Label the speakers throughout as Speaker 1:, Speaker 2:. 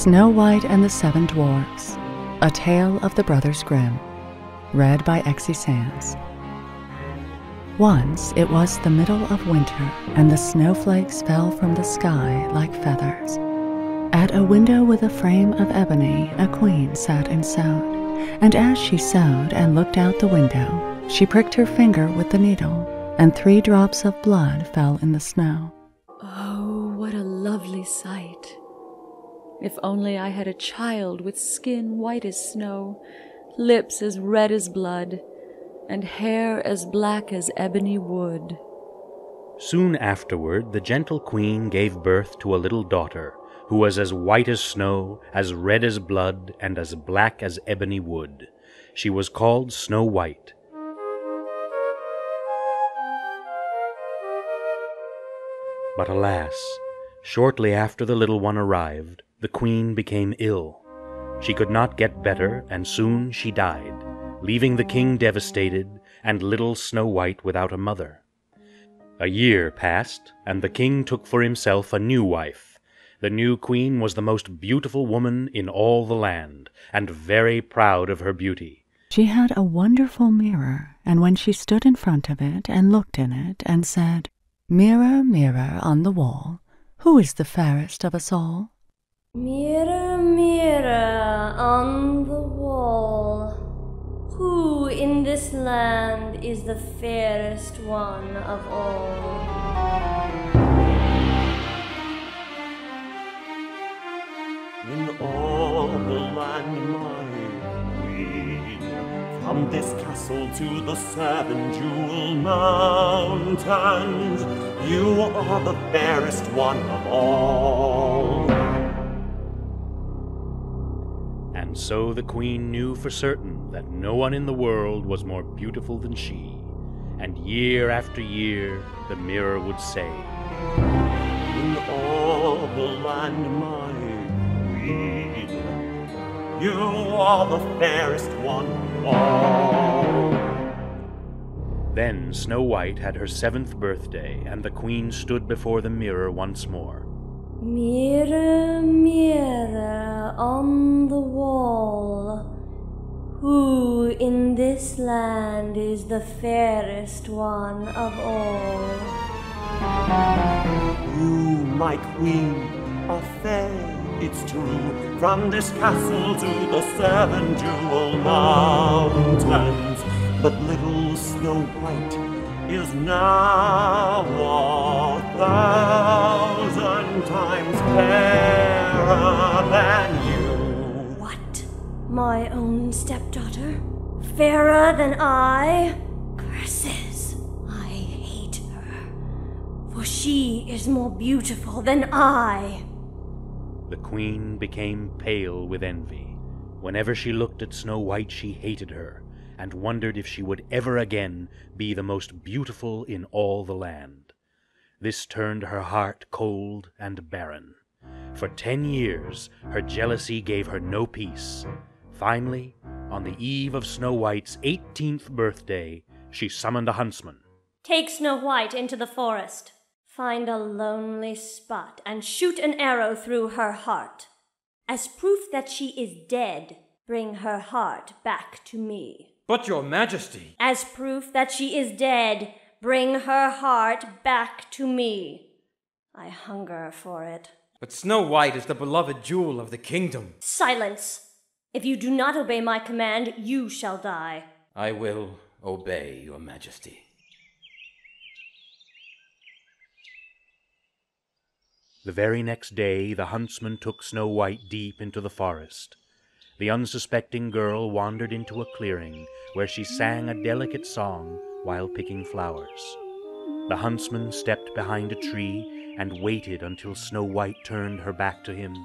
Speaker 1: Snow White and the Seven Dwarfs, A Tale of the Brothers Grimm, read by Exie Sands. Once it was the middle of winter, and the snowflakes fell from the sky like feathers. At a window with a frame of ebony, a queen sat and sewed, and as she sewed and looked out the window, she pricked her finger with the needle, and 3 drops of blood fell in the snow.
Speaker 2: Oh, what a lovely sight! If only I had a child with skin white as snow, lips as red as blood, and hair as black as ebony wood.
Speaker 3: Soon afterward, the gentle queen gave birth to a little daughter, who was as white as snow, as red as blood, and as black as ebony wood. She was called Snow White. But alas, shortly after the little one arrived, the queen became ill. She could not get better, and soon she died, leaving the king devastated, and little Snow White without a mother. A year passed, and the king took for himself a new wife. The new queen was the most beautiful woman in all the land, and very proud of her beauty.
Speaker 1: She had a wonderful mirror, and when she stood in front of it and looked in it and said, "Mirror, mirror on the wall, who is the fairest of us all?"
Speaker 4: Mirror, mirror on the wall, who in this land is the fairest one of all?
Speaker 5: In all the land, my queen, from this castle to the 7 jewel mountains, you are the fairest one of all.
Speaker 3: And so the queen knew for certain that no one in the world was more beautiful than she, and year after year the mirror would say,
Speaker 5: In all the land, my queen, you are the fairest one of all.
Speaker 3: Then Snow White had her 7th birthday, and the queen stood before the mirror once more.
Speaker 4: Mirror, mirror on the wall, who in this land is the fairest one of all?
Speaker 5: You, my queen, are fair, it's true, from this castle to the 7 jewel mountains. But little Snow White is now 1,000 times fairer than you.
Speaker 4: What? My own stepdaughter? Fairer than I? Curses! I hate her, for she is more beautiful than I.
Speaker 3: The queen became pale with envy. Whenever she looked at Snow White, she hated her, and wondered if she would ever again be the most beautiful in all the land. This turned her heart cold and barren. For 10 years, her jealousy gave her no peace. Finally, on the eve of Snow White's 18th birthday, she summoned a huntsman.
Speaker 4: Take Snow White into the forest. Find a lonely spot and shoot an arrow through her heart. As proof that she is dead, bring her heart back to me.
Speaker 6: But your majesty!
Speaker 4: As proof that she is dead, bring her heart back to me. I hunger for it.
Speaker 6: But Snow White is the beloved jewel of the kingdom.
Speaker 4: Silence! If you do not obey my command, you shall die.
Speaker 6: I will obey your majesty.
Speaker 3: The very next day, the huntsman took Snow White deep into the forest. The unsuspecting girl wandered into a clearing where she sang a delicate song while picking flowers. The huntsman stepped behind a tree and waited until Snow White turned her back to him.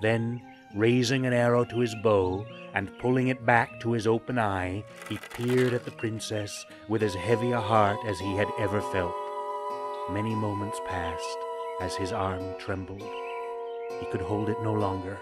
Speaker 3: Then, raising an arrow to his bow and pulling it back to his open eye, he peered at the princess with as heavy a heart as he had ever felt. Many moments passed as his arm trembled. He could hold it no longer.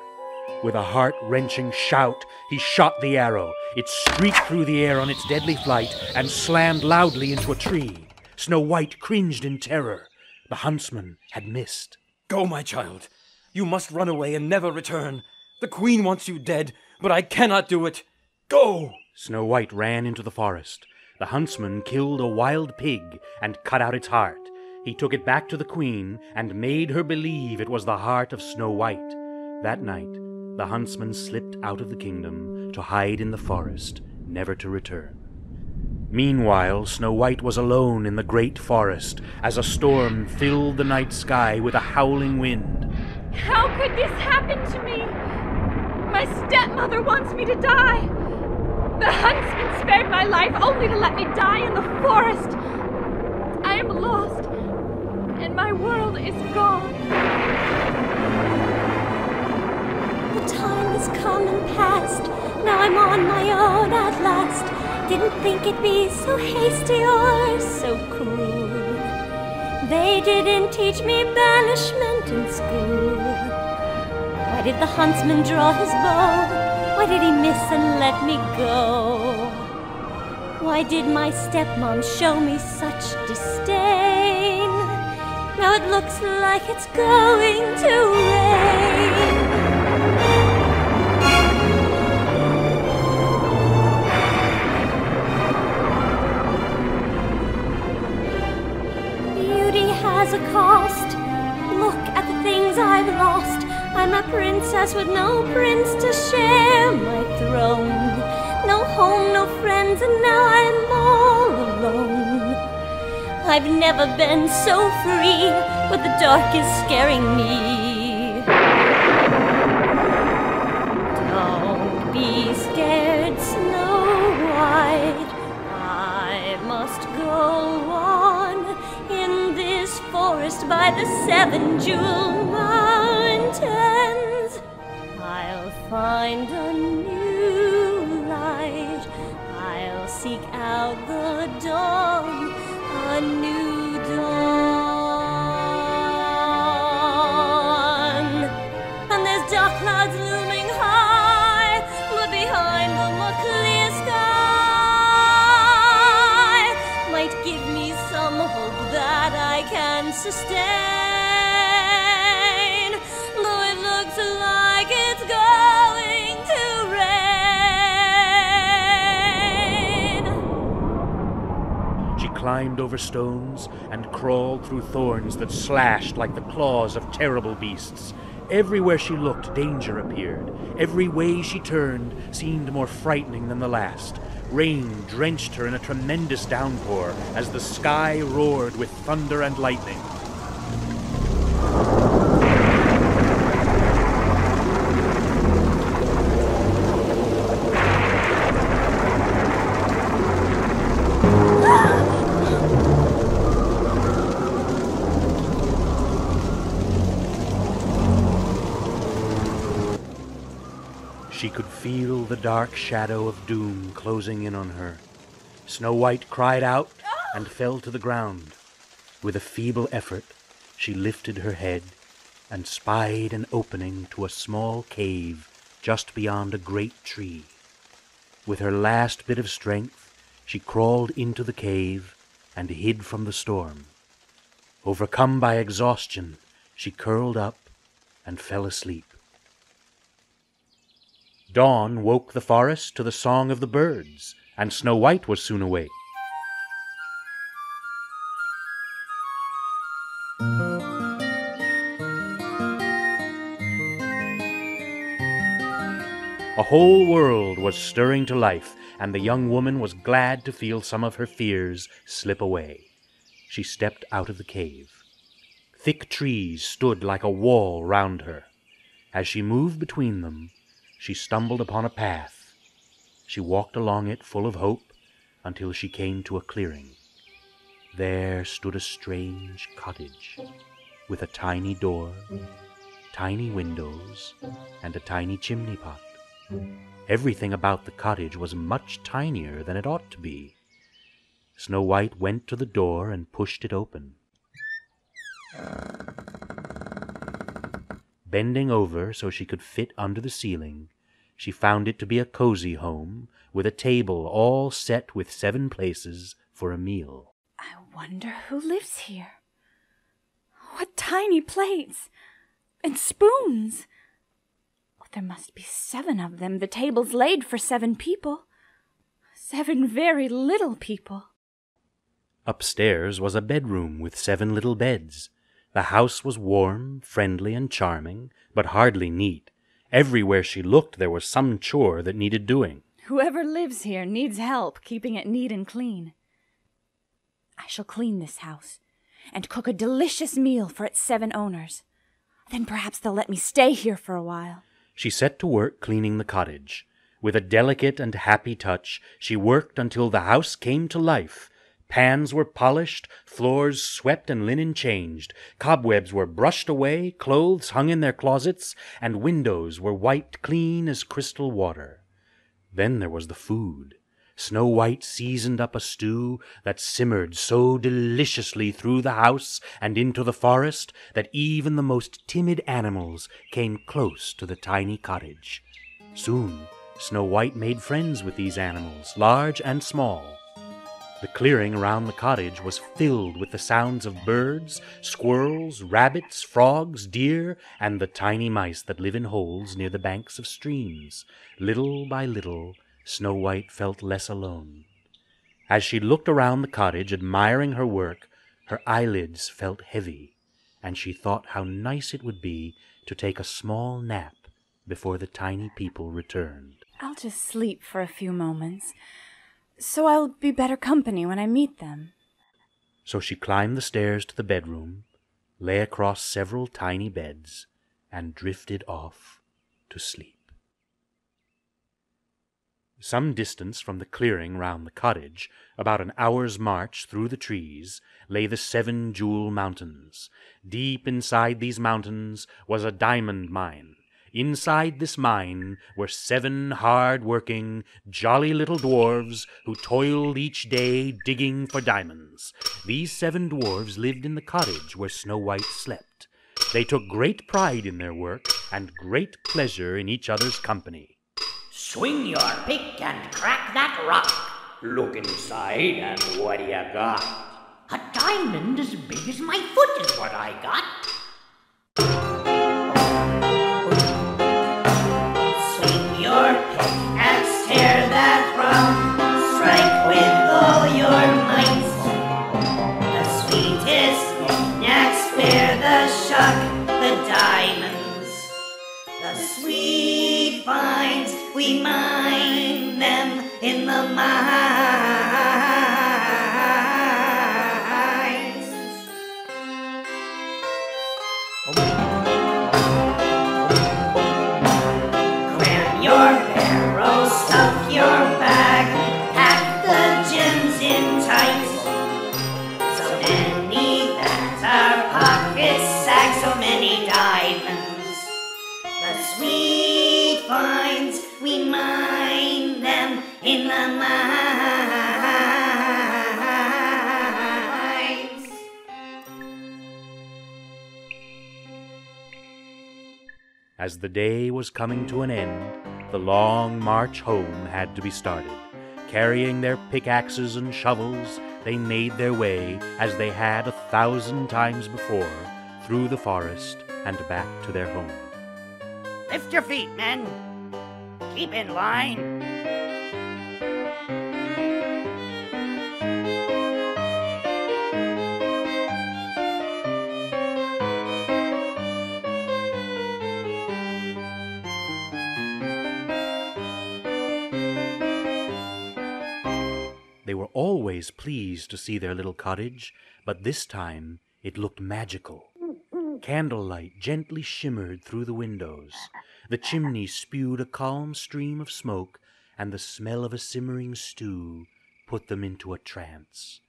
Speaker 3: With a heart-wrenching shout, he shot the arrow. It streaked through the air on its deadly flight and slammed loudly into a tree. Snow White cringed in terror. The huntsman had missed.
Speaker 6: Go, my child. You must run away and never return. The queen wants you dead, but I cannot do it. Go!
Speaker 3: Snow White ran into the forest. The huntsman killed a wild pig and cut out its heart. He took it back to the queen and made her believe it was the heart of Snow White. That night, the huntsman slipped out of the kingdom to hide in the forest, never to return. Meanwhile, Snow White was alone in the great forest as a storm filled the night sky with a howling wind.
Speaker 2: How could this happen to me? My stepmother wants me to die. The huntsman spared my life only to let me die in the forest. I am lost, and my world is gone.
Speaker 4: The time has come and passed. Now I'm on my own at last. Didn't think it'd be so hasty or so cruel. They didn't teach me banishment in school. Why did the huntsman draw his bow? Why did he miss and let me go? Why did my stepmom show me such disdain? Now it looks like it's going to rain. Beauty has a cost. Look at the things I've lost. I'm a princess with no prince to share my throne. No home, no friends, and now I'm all alone. I've never been so free, but the dark is scaring me. Don't be scared, Snow White. I must go on in this forest by the 7 jewel mountains. I'll find a new light. I'll seek out the dawn, a new dawn. And there's dark clouds looming high, but behind them a clear sky might give me some hope that I can sustain. Though it looks like it's going to rain.
Speaker 3: She climbed over stones and crawled through thorns that slashed like the claws of terrible beasts. Everywhere she looked, danger appeared. Every way she turned seemed more frightening than the last. Rain drenched her in a tremendous downpour as the sky roared with thunder and lightning. She could feel the dark shadow of doom closing in on her. Snow White cried out and fell to the ground. With a feeble effort, she lifted her head and spied an opening to a small cave just beyond a great tree. With her last bit of strength, she crawled into the cave and hid from the storm. Overcome by exhaustion, she curled up and fell asleep. Dawn woke the forest to the song of the birds, and Snow White was soon awake. A whole world was stirring to life, and the young woman was glad to feel some of her fears slip away. She stepped out of the cave. Thick trees stood like a wall round her. As she moved between them, she stumbled upon a path. She walked along it full of hope until she came to a clearing. There stood a strange cottage with a tiny door, tiny windows, and a tiny chimney pot. Everything about the cottage was much tinier than it ought to be. Snow White went to the door and pushed it open. Bending over so she could fit under the ceiling, she found it to be a cozy home with a table all set with 7 places for a meal.
Speaker 2: I wonder who lives here. What tiny plates!
Speaker 7: And spoons! Oh, there must be 7 of them, the tables laid for 7 people. 7 very little people.
Speaker 3: Upstairs was a bedroom with 7 little beds. The house was warm, friendly, and charming, but hardly neat. Everywhere she looked there was some chore that needed doing.
Speaker 7: Whoever lives here needs help keeping it neat and clean. I shall clean this house and cook a delicious meal for its 7 owners. Then perhaps they'll let me stay here for a while.
Speaker 3: She set to work cleaning the cottage. With a delicate and happy touch, she worked until the house came to life. Pans were polished, floors swept and linen changed, cobwebs were brushed away, clothes hung in their closets, and windows were wiped clean as crystal water. Then there was the food. Snow White seasoned up a stew that simmered so deliciously through the house and into the forest that even the most timid animals came close to the tiny cottage. Soon Snow White made friends with these animals, large and small. The clearing around the cottage was filled with the sounds of birds, squirrels, rabbits, frogs, deer, and the tiny mice that live in holes near the banks of streams. Little by little, Snow White felt less alone. As she looked around the cottage, admiring her work, her eyelids felt heavy, and she thought how nice it would be to take a small nap before the tiny people returned.
Speaker 7: I'll just sleep for a few moments, so I'll be better company when I meet them.
Speaker 3: So she climbed the stairs to the bedroom, lay across several tiny beds, and drifted off to sleep. Some distance from the clearing round the cottage, about an hour's march through the trees, lay the 7 Jewel Mountains. Deep inside these mountains was a diamond mine. Inside this mine were 7 hard-working, jolly little dwarfs who toiled each day digging for diamonds. These 7 dwarfs lived in the cottage where Snow White slept. They took great pride in their work and great pleasure in each other's company.
Speaker 8: Swing your pick and crack that rock. Look inside and what do you got? A diamond as big as my foot is what I got. Swing your pick and tear that rock. Strike with all your might. The sweetest knickknacks bear the shock, the diamonds. The sweet finds, we mine them in the mines. Cram your barrel, stuff your bag, pack the gems in tight. So many that our pockets sag, so many diamonds. The sweet finds, we mine them in the mines.
Speaker 3: As the day was coming to an end, the long march home had to be started. Carrying their pickaxes and shovels, they made their way, as they had 1,000 times before, through the forest and back to their home.
Speaker 8: Lift your feet, men. Keep in line.
Speaker 3: They were always pleased to see their little cottage, but this time it looked magical. Candlelight gently shimmered through the windows. The chimney spewed a calm stream of smoke, and the smell of a simmering stew put them into a trance.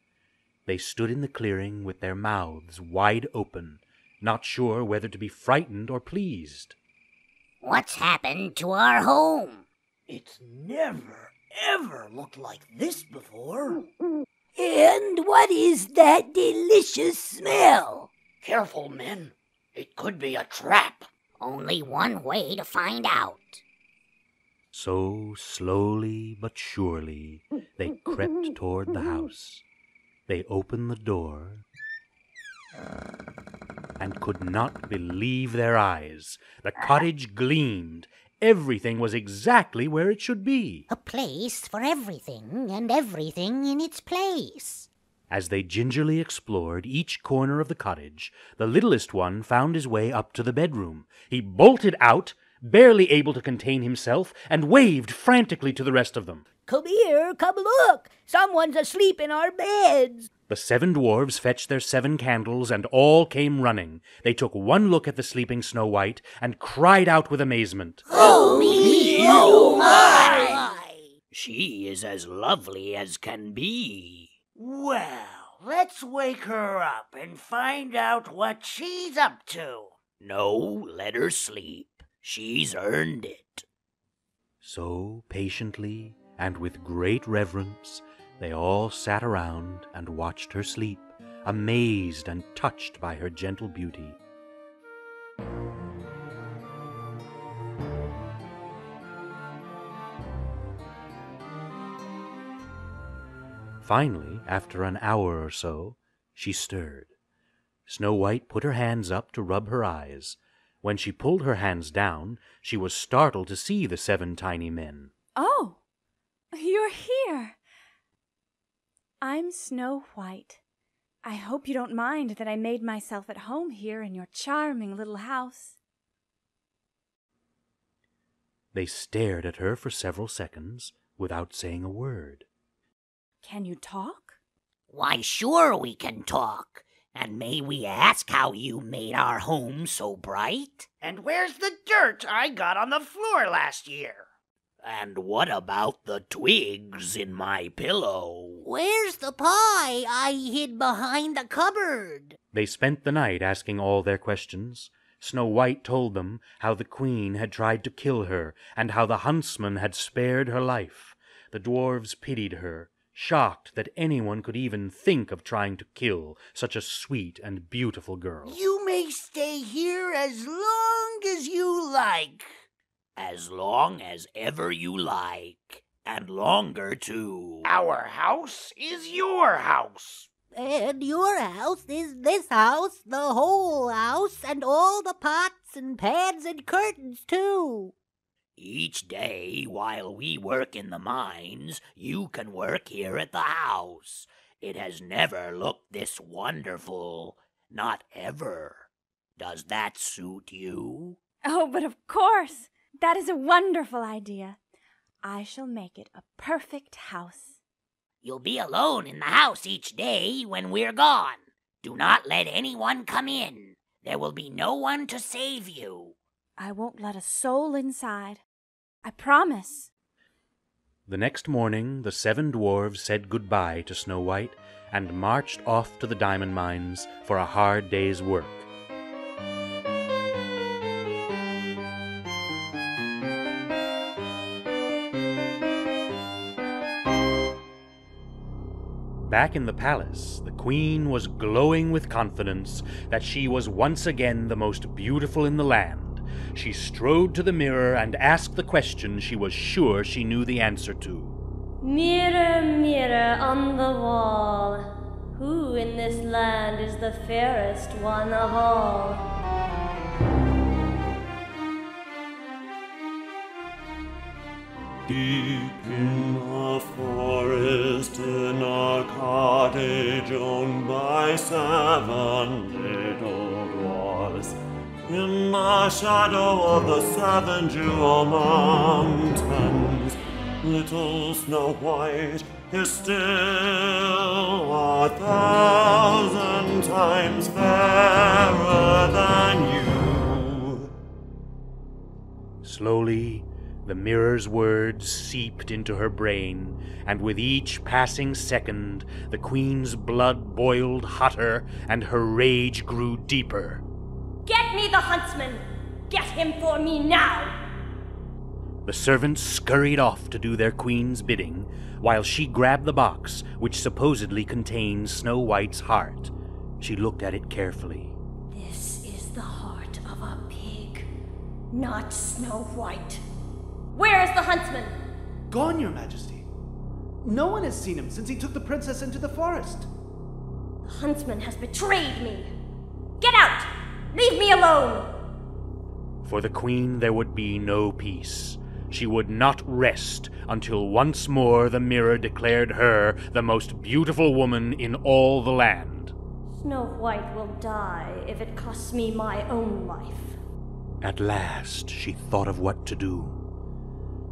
Speaker 3: They stood in the clearing with their mouths wide open, not sure whether to be frightened or pleased.
Speaker 8: What's happened to our home?
Speaker 9: It's never, ever looked like this before.
Speaker 10: And what is that delicious smell?
Speaker 9: Careful, men. It could be a trap.
Speaker 8: Only one way to find out.
Speaker 3: So slowly but surely they crept toward the house. They opened the door, and could not believe their eyes. The cottage gleamed. Everything was exactly where it should be.
Speaker 11: A place for everything, and everything in its place.
Speaker 3: As they gingerly explored each corner of the cottage, the littlest one found his way up to the bedroom. He bolted out, barely able to contain himself, and waved frantically to the rest of them.
Speaker 10: Come here, come look! Someone's asleep in our beds!
Speaker 3: The 7 dwarves fetched their 7 candles, and all came running. They took one look at the sleeping Snow White, and cried out with amazement.
Speaker 8: Oh me, oh my! She is as lovely as can be.
Speaker 9: Well, let's wake her up and find out what she's up to.
Speaker 8: No, let her sleep. She's earned it.
Speaker 3: So, patiently and with great reverence, they all sat around and watched her sleep, amazed and touched by her gentle beauty. Finally, after an hour or so, she stirred. Snow White put her hands up to rub her eyes. When she pulled her hands down, she was startled to see the 7 tiny men.
Speaker 7: Oh, you're here. I'm Snow White. I hope you don't mind that I made myself at home here in your charming little house.
Speaker 3: They stared at her for several seconds without saying a word.
Speaker 7: Can you talk?
Speaker 8: Why, sure we can talk. And may we ask how you made our home so bright?
Speaker 9: And where's the dirt I got on the floor last year?
Speaker 8: And what about the twigs in my pillow?
Speaker 11: Where's the pie I hid behind the cupboard?
Speaker 3: They spent the night asking all their questions. Snow White told them how the queen had tried to kill her, and how the huntsman had spared her life. The dwarves pitied her, shocked that anyone could even think of trying to kill such a sweet and beautiful girl.
Speaker 9: You may stay here as long as you like.
Speaker 8: As long as ever you like, and longer too.
Speaker 9: Our house is your house.
Speaker 11: And your house is this house, the whole house, and all the pots and pans and curtains too.
Speaker 8: Each day, while we work in the mines, you can work here at the house. It has never looked this wonderful. Not ever. Does that suit you?
Speaker 7: Oh, but of course. That is a wonderful idea. I shall make it a perfect house.
Speaker 8: You'll be alone in the house each day when we're gone. Do not let anyone come in. There will be no one to save you.
Speaker 7: I won't let a soul inside. I promise.
Speaker 3: The next morning, the 7 dwarves said goodbye to Snow White and marched off to the diamond mines for a hard day's work. Back in the palace, the queen was glowing with confidence that she was once again the most beautiful in the land. She strode to the mirror and asked the question she was sure she knew the answer to.
Speaker 4: Mirror, mirror on the wall, who in this land is the fairest one of all?
Speaker 5: Deep in the forest, in a cottage owned by 7 little dwarfs, in the shadow of the 7 jewel mountains, little Snow White is still 1,000 times fairer than you.
Speaker 3: Slowly, the mirror's words seeped into her brain, and with each passing second, the queen's blood boiled hotter and her rage grew deeper.
Speaker 4: Get me the huntsman! Get him for me now!
Speaker 3: The servants scurried off to do their queen's bidding, while she grabbed the box which supposedly contained Snow White's heart. She looked at it carefully.
Speaker 4: This is the heart of a pig, not Snow White. Where is the huntsman?
Speaker 12: Gone, Your Majesty. No one has seen him since he took the princess into the forest.
Speaker 4: The huntsman has betrayed me. Get out! Leave me alone!
Speaker 3: For the queen there would be no peace. She would not rest until once more the mirror declared her the most beautiful woman in all the land.
Speaker 4: Snow White will die if it costs me my own life.
Speaker 3: At last she thought of what to do.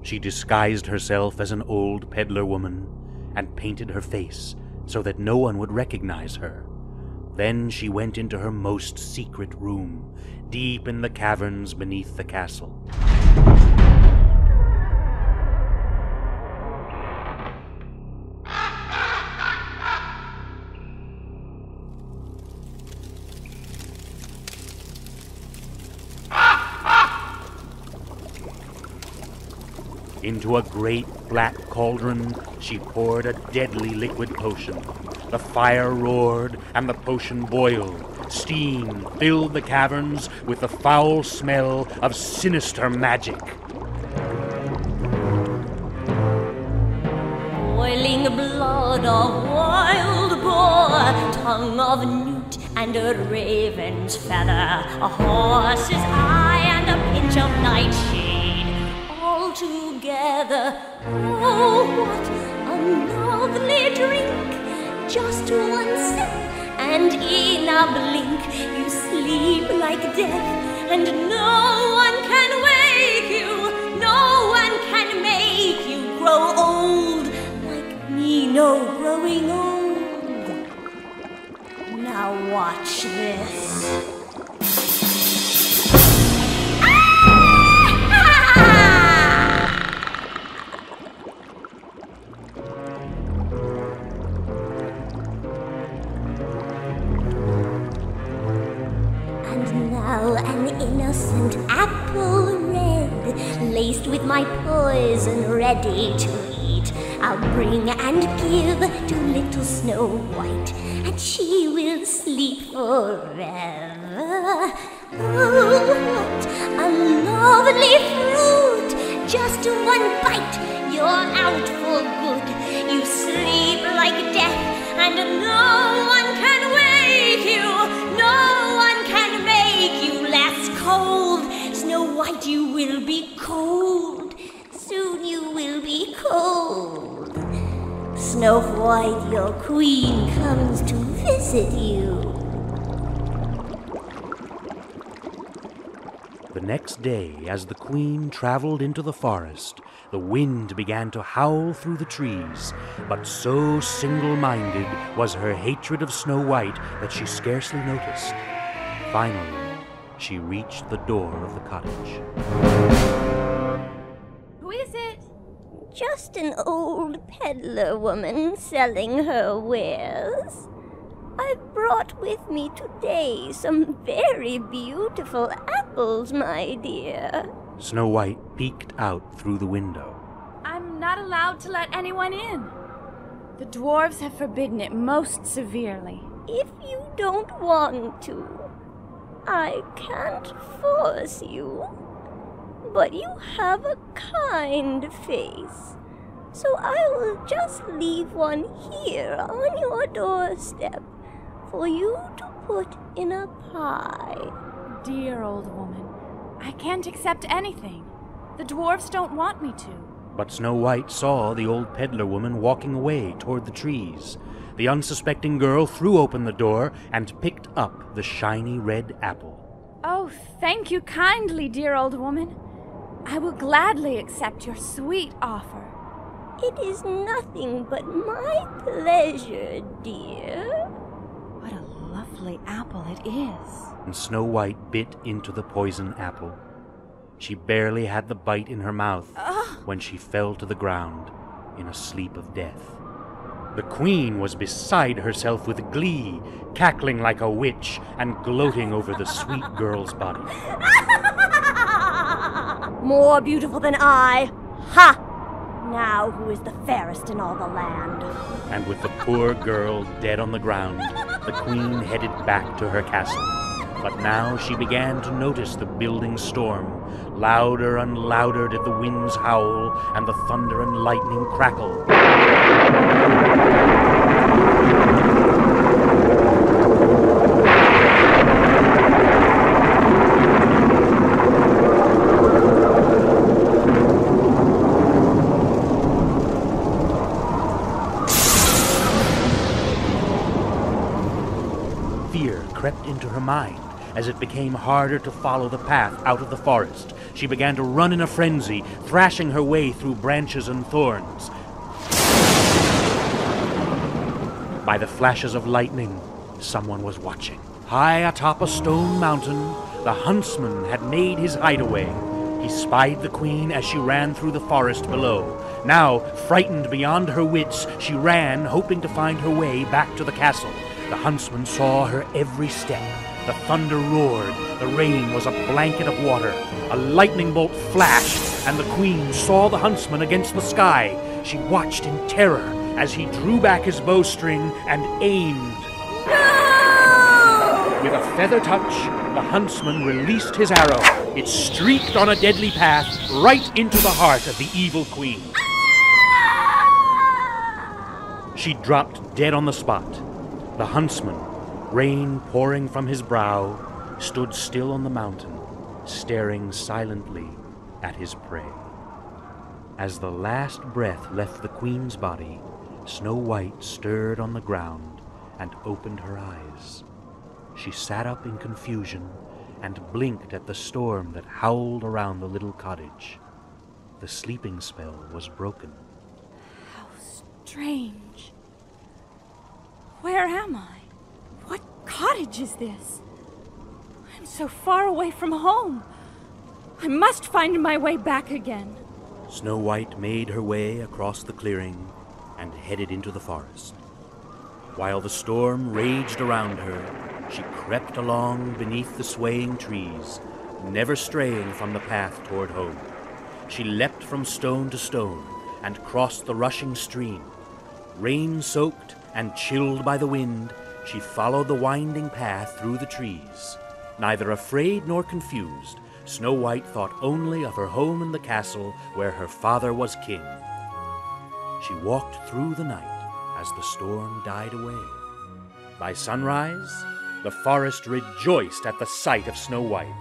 Speaker 3: She disguised herself as an old peddler woman and painted her face so that no one would recognize her. Then she went into her most secret room, deep in the caverns beneath the castle. Into a great black cauldron, she poured a deadly liquid potion. The fire roared and the potion boiled. Steam filled the caverns with the foul smell of sinister magic.
Speaker 4: Boiling blood of wild boar, tongue of newt and a raven's feather, a horse's eye and a pinch of nightshade, all together. Oh, what a lovely drink! Just one sip, and in a blink you sleep like death, and no one can wake you, no one can make you grow old like me, no growing old. Now watch this. An innocent apple red, laced with my poison, ready to eat, I'll bring and give to little Snow White, and she will sleep forever. Oh, what a lovely fruit! Just one bite, you're out for good. You sleep like death, and no one can wake you. No one can make you less cold. Snow White, you will be cold. Soon you will be cold. Snow White, your queen comes to visit you.
Speaker 3: The next day, as the queen traveled into the forest, the wind began to howl through the trees, but so single-minded was her hatred of Snow White that she scarcely noticed. Finally, she reached the door of the cottage.
Speaker 7: Who is it?
Speaker 4: Just an old peddler woman selling her wares. I've brought with me today some very beautiful apples, my dear.
Speaker 3: Snow White peeked out through the window.
Speaker 7: I'm not allowed to let anyone in. The dwarves have forbidden it most severely.
Speaker 4: If you don't want to, I can't force you. But you have a kind face, so I will just leave one here on your doorstep for you to put in a pie.
Speaker 7: Dear old woman, I can't accept anything. The dwarves don't want me to.
Speaker 3: But Snow White saw the old peddler woman walking away toward the trees. The unsuspecting girl threw open the door and picked up the shiny red apple.
Speaker 7: Oh, thank you kindly, dear old woman. I will gladly accept your sweet offer.
Speaker 4: It is nothing but my pleasure, dear.
Speaker 7: What a lovely apple it is.
Speaker 3: And Snow White bit into the poison apple. She barely had the bite in her mouth when she fell to the ground in a sleep of death. The queen was beside herself with glee, cackling like a witch and gloating over the sweet girl's body.
Speaker 4: More beautiful than I? Ha! Now who is the fairest in all the land?
Speaker 3: And with the poor girl dead on the ground, the queen headed back to her castle. But now she began to notice the building storm. Louder and louder did the winds howl, and the thunder and lightning crackle. crept into her mind. As it became harder to follow the path out of the forest, she began to run in a frenzy, thrashing her way through branches and thorns. By the flashes of lightning, someone was watching. High atop a stone mountain, the huntsman had made his hideaway. He spied the queen as she ran through the forest below. Now, frightened beyond her wits, she ran, hoping to find her way back to the castle. The huntsman saw her every step. The thunder roared, the rain was a blanket of water. A lightning bolt flashed, and the queen saw the huntsman against the sky. She watched in terror as he drew back his bowstring and aimed. With a feather touch, the huntsman released his arrow. It streaked on a deadly path right into the heart of the evil queen. She dropped dead on the spot. The huntsman, rain pouring from his brow, stood still on the mountain, staring silently at his prey. As the last breath left the queen's body, Snow White stirred on the ground and opened her eyes. She sat up in confusion and blinked at the storm that howled around the little cottage. The sleeping spell was broken.
Speaker 7: How strange. Where am I? What cottage is this? I'm so far away from home. I must find my way back again.
Speaker 3: Snow White made her way across the clearing and headed into the forest. While the storm raged around her, she crept along beneath the swaying trees, never straying from the path toward home. She leapt from stone to stone and crossed the rushing stream. Rain-soaked and chilled by the wind, she followed the winding path through the trees. Neither afraid nor confused, Snow White thought only of her home in the castle where her father was king. She walked through the night as the storm died away. By sunrise, the forest rejoiced at the sight of Snow White.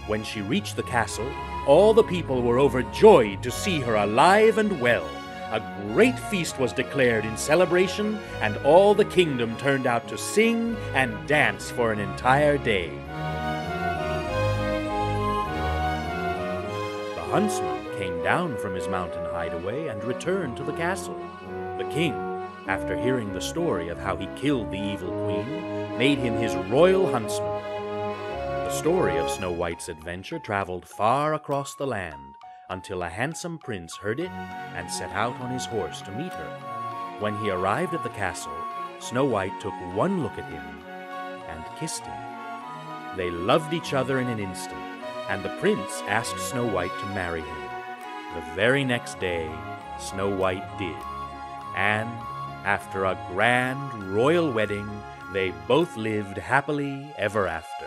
Speaker 3: When she reached the castle, all the people were overjoyed to see her alive and well. A great feast was declared in celebration, and all the kingdom turned out to sing and dance for an entire day. The huntsman came down from his mountain hideaway and returned to the castle. The king, after hearing the story of how he killed the evil queen, made him his royal huntsman. The story of Snow White's adventure traveled far across the land, until a handsome prince heard it and set out on his horse to meet her. When he arrived at the castle, Snow White took one look at him and kissed him. They loved each other in an instant, and the prince asked Snow White to marry him. The very next day, Snow White did, and after a grand royal wedding, they both lived happily ever after.